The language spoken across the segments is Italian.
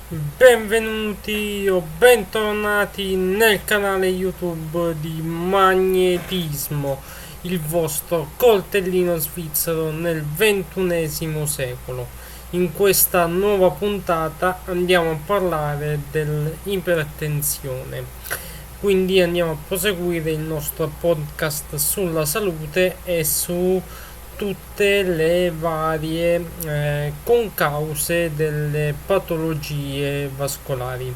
Benvenuti o bentornati nel canale YouTube di Magnetismo, il vostro coltellino svizzero nel XXI secolo. In questa nuova puntata andiamo a parlare dell'ipertensione. Quindi andiamo a proseguire il nostro podcast sulla salute e su tutte le varie concause delle patologie vascolari.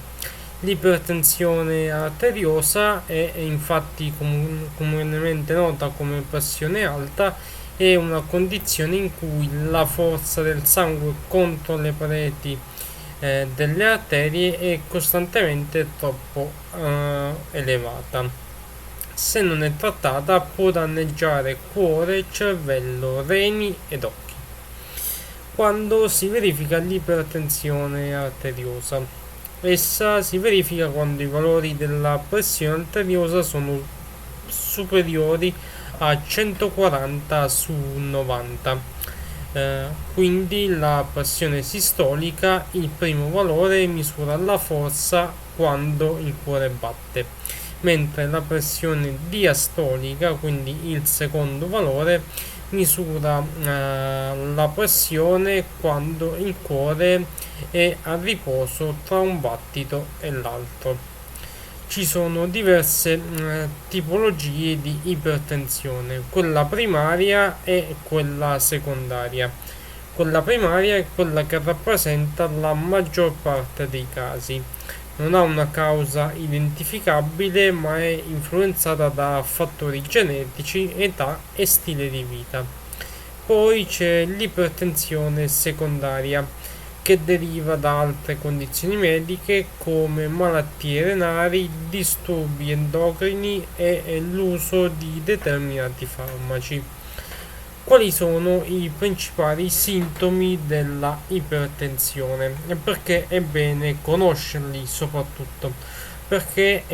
L'ipertensione arteriosa è infatti comunemente nota come pressione alta, è una condizione in cui la forza del sangue contro le pareti delle arterie è costantemente troppo elevata. Se non è trattata può danneggiare cuore, cervello, reni ed occhi. Quando si verifica l'ipertensione arteriosa, essa si verifica quando i valori della pressione arteriosa sono superiori a 140 su 90. Quindi la pressione sistolica, il primo valore, misura la forza quando il cuore batte, mentre la pressione diastolica, quindi il secondo valore, misura la pressione quando il cuore è a riposo tra un battito e l'altro. Ci sono diverse tipologie di ipertensione, quella primaria e quella secondaria. Quella primaria è quella che rappresenta la maggior parte dei casi. Non ha una causa identificabile, ma è influenzata da fattori genetici, età e stile di vita. Poi c'è l'ipertensione secondaria, che deriva da altre condizioni mediche come malattie renali, disturbi endocrini e l'uso di determinati farmaci. Quali sono i principali sintomi della ipertensione e perché è bene conoscerli, soprattutto perché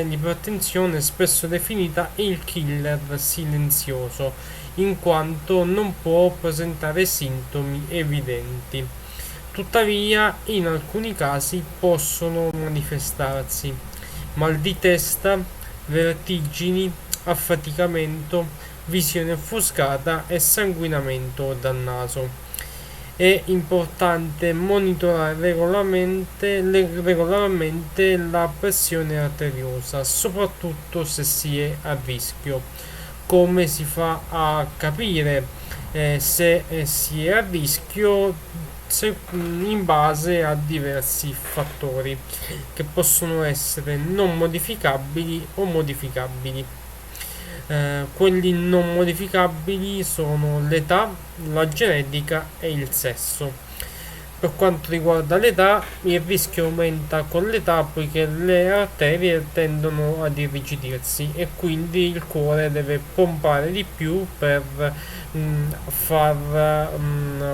l'ipertensione è spesso definita il killer silenzioso, in quanto non può presentare sintomi evidenti. Tuttavia, in alcuni casi possono manifestarsi mal di testa, vertigini, affaticamento, visione offuscata e sanguinamento dal naso. È importante monitorare regolarmente la pressione arteriosa, soprattutto se si è a rischio. Come si fa a capire se si è a rischio? In base a diversi fattori che possono essere non modificabili o modificabili. Quelli non modificabili sono l'età, la genetica e il sesso. Per quanto riguarda l'età, il rischio aumenta con l'età poiché le arterie tendono ad irrigidirsi e quindi il cuore deve pompare di più per far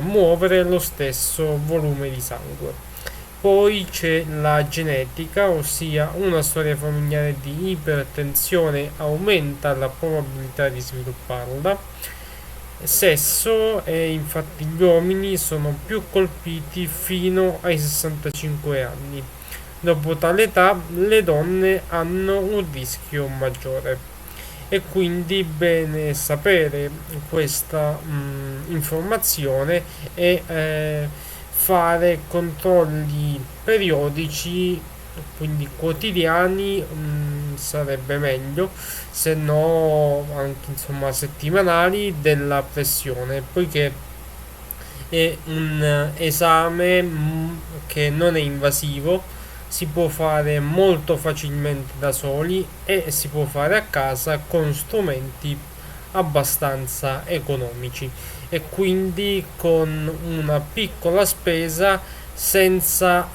muovere lo stesso volume di sangue. Poi c'è la genetica, ossia una storia familiare di ipertensione aumenta la probabilità di svilupparla. Sesso e infatti gli uomini sono più colpiti fino ai 65 anni. Dopo tale età le donne hanno un rischio maggiore. E quindi bene sapere questa informazione e fare controlli periodici, quindi quotidiani, sarebbe meglio, se no anche insomma settimanali, della pressione, poiché è un esame che non è invasivo, si può fare molto facilmente da soli e si può fare a casa con strumenti abbastanza economici e quindi con una piccola spesa senza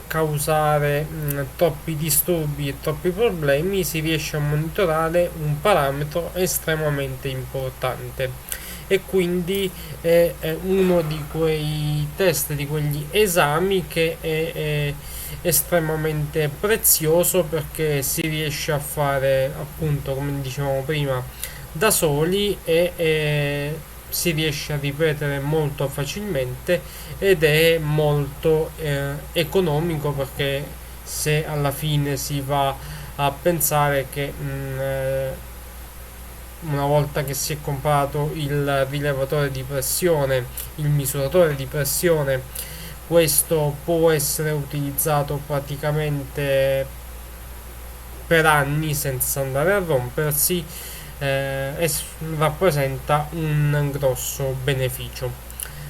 causare troppi disturbi e troppi problemi si riesce a monitorare un parametro estremamente importante e quindi è uno di quei test, di quegli esami che è estremamente prezioso perché si riesce a fare appunto come dicevamo prima da soli e si riesce a ripetere molto facilmente ed è molto economico, perché se alla fine si va a pensare che una volta che si è comprato il rilevatore di pressione, il misuratore di pressione, questo può essere utilizzato praticamente per anni senza andare a rompersi, rappresenta un grosso beneficio.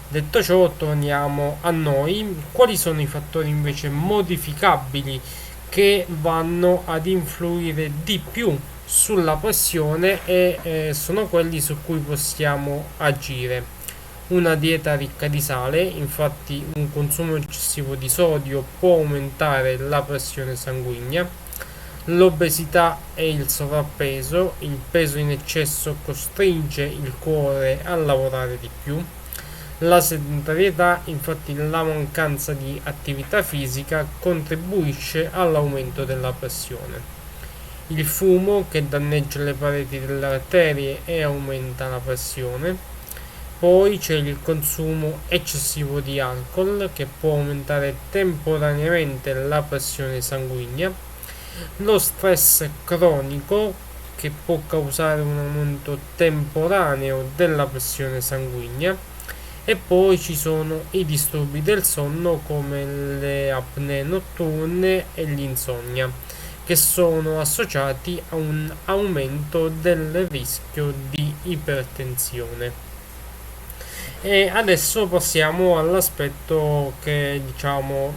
Detto ciò, torniamo a noi. Quali sono i fattori invece modificabili che vanno ad influire di più sulla pressione e sono quelli su cui possiamo agire? Una dieta ricca di sale, infatti un consumo eccessivo di sodio può aumentare la pressione sanguigna. L'obesità e il sovrappeso, il peso in eccesso costringe il cuore a lavorare di più. La sedentarietà, infatti la mancanza di attività fisica, contribuisce all'aumento della pressione. Il fumo, che danneggia le pareti delle arterie e aumenta la pressione. Poi c'è il consumo eccessivo di alcol, che può aumentare temporaneamente la pressione sanguigna. Lo stress cronico, che può causare un aumento temporaneo della pressione sanguigna. E poi ci sono i disturbi del sonno come le apnee notturne e l'insonnia, che sono associati a un aumento del rischio di ipertensione. E adesso passiamo all'aspetto che diciamo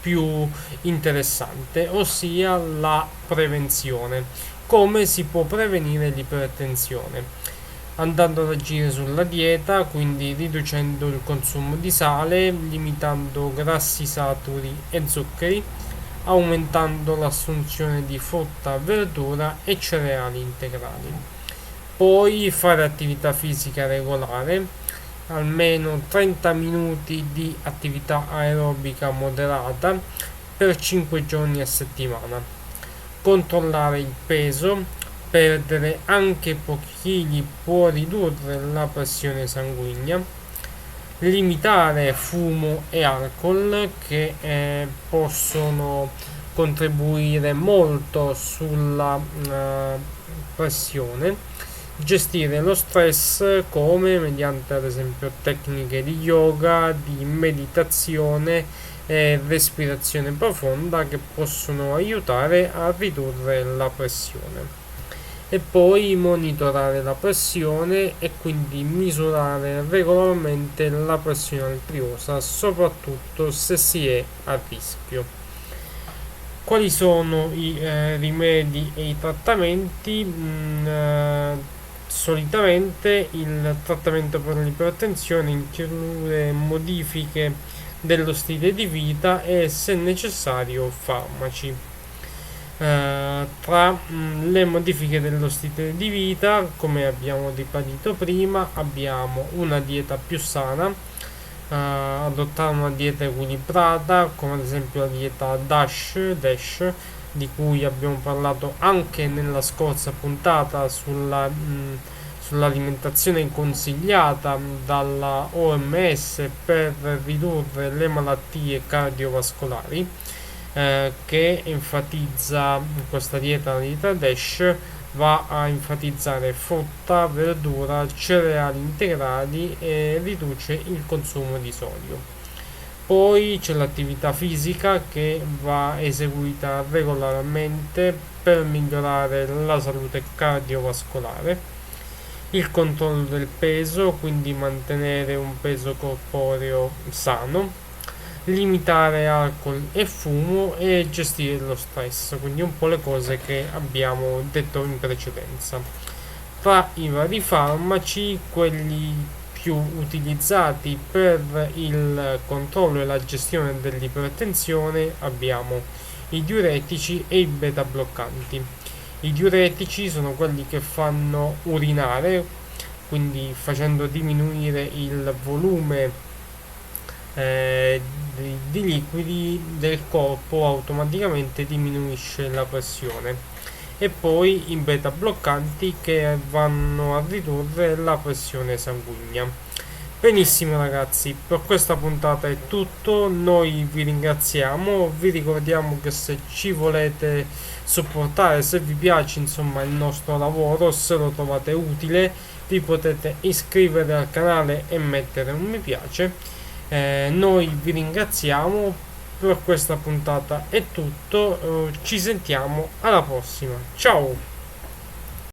più interessante, ossia la prevenzione. Come si può prevenire l'ipertensione? Andando ad agire sulla dieta, quindi riducendo il consumo di sale, limitando grassi saturi e zuccheri, aumentando l'assunzione di frutta, verdura e cereali integrali. Poi fare attività fisica regolare, almeno 30 minuti di attività aerobica moderata per 5 giorni a settimana. Controllare il peso, perdere anche pochi chili può ridurre la pressione sanguigna. Limitare fumo e alcol, che possono contribuire molto sulla pressione. Gestire lo stress come mediante ad esempio tecniche di yoga, di meditazione e respirazione profonda, che possono aiutare a ridurre la pressione. E poi monitorare la pressione e quindi misurare regolarmente la pressione arteriosa, soprattutto se si è a rischio. Quali sono i rimedi e i trattamenti? Solitamente il trattamento per l'ipertensione include modifiche dello stile di vita e, se necessario, farmaci. Tra le modifiche dello stile di vita, come abbiamo ribadito prima, abbiamo una dieta più sana, adottare una dieta equilibrata, come ad esempio la dieta DASH, di cui abbiamo parlato anche nella scorsa puntata sull'alimentazione consigliata dalla OMS per ridurre le malattie cardiovascolari, che enfatizza questa dieta, la dieta DASH, va a enfatizzare frutta, verdura, cereali integrali e riduce il consumo di sodio. Poi c'è l'attività fisica, che va eseguita regolarmente per migliorare la salute cardiovascolare. Il controllo del peso, quindi mantenere un peso corporeo sano. Limitare alcol e fumo e gestire lo stress, quindi un po' le cose che abbiamo detto in precedenza. Tra i vari farmaci, quelli più utilizzati per il controllo e la gestione dell'ipertensione, abbiamo i diuretici e i beta bloccanti. I diuretici sono quelli che fanno urinare, quindi facendo diminuire il volume di liquidi del corpo, automaticamente diminuisce la pressione. e poi in beta bloccanti che vanno a ridurre la pressione sanguigna. Benissimo ragazzi, per questa puntata è tutto, noi vi ringraziamo, vi ricordiamo che se ci volete supportare, se vi piace insomma il nostro lavoro, se lo trovate utile, vi potete iscrivere al canale e mettere un mi piace. Noi vi ringraziamo, per questa puntata è tutto, ci sentiamo alla prossima, ciao!